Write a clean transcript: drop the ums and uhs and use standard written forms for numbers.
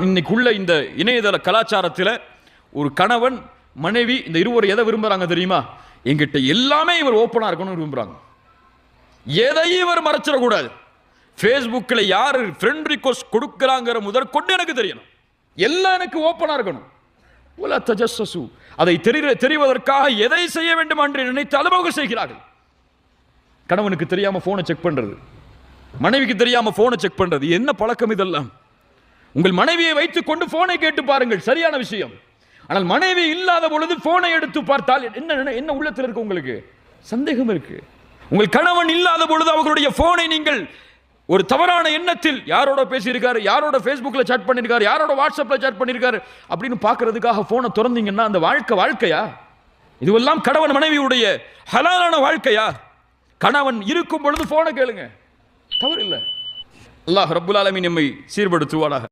இன்னைக்குள்ள இந்த இணையதள கலாச்சாரத்தில் ஒரு கணவன் மனைவி இந்த இருவர் எதை விரும்புறாங்க தெரியுமா? எங்கிட்ட எல்லாமே இவர் ஓப்பனா இருக்கணும்னு விரும்புறாங்க. எதையும் இவர் மறைச்சிடக்கூடாது. ஃபேஸ்புக்கில் யார் ஃப்ரெண்ட் ரிக்வெஸ்ட் கொடுக்குறாங்கிற முதற்கொண்டு எனக்கு தெரியணும். எல்லாம் எனக்கு ஓப்பனா இருக்கணும். உலா தஜஸ்ஸு, அதை தெரிவதற்காக எதை செய்ய வேண்டும் என்று நினைத்து அலுவலக செய்கிறார்கள். கணவனுக்கு தெரியாம போனை செக் பண்றது, மனைவிக்கு தெரியாம போனை செக் பண்றது, என்ன பழக்கம் இதெல்லாம்? உங்கள் மனைவியை வைத்துக் கொண்டு போனை கேட்டு பாருங்கள், சரியான விஷயம். ஆனால் மனைவி இல்லாத பொழுது போனை எடுத்து பார்த்தால் என்ன உள்ளத்தில் இருக்கு? உங்களுக்கு சந்தேகம் இருக்கு. உங்கள் கணவன் இல்லாத பொழுது அவர்களுடைய போனை நீங்கள் ஒரு தவறான எண்ணத்தில் யாரோட பேசியிருக்காரு, யாரோட ஃபேஸ்புக்கில் சாட் பண்ணியிருக்காரு, யாரோட வாட்ஸ்அப்பில் சாட் பண்ணியிருக்காரு அப்படின்னு பார்க்கறதுக்காக போனை திறந்தீங்கன்னா அந்த வாழ்க்கையா? இதுவெல்லாம் கணவன் மனைவியுடைய ஹலாலான வாழ்க்கையா? கணவன் இருக்கும் பொழுது போனை கேளுங்க, தவறு இல்லை. அல்லாஹ் ரப்புல் ஆலமீன் நம்மை சீர்படுத்துவானாக.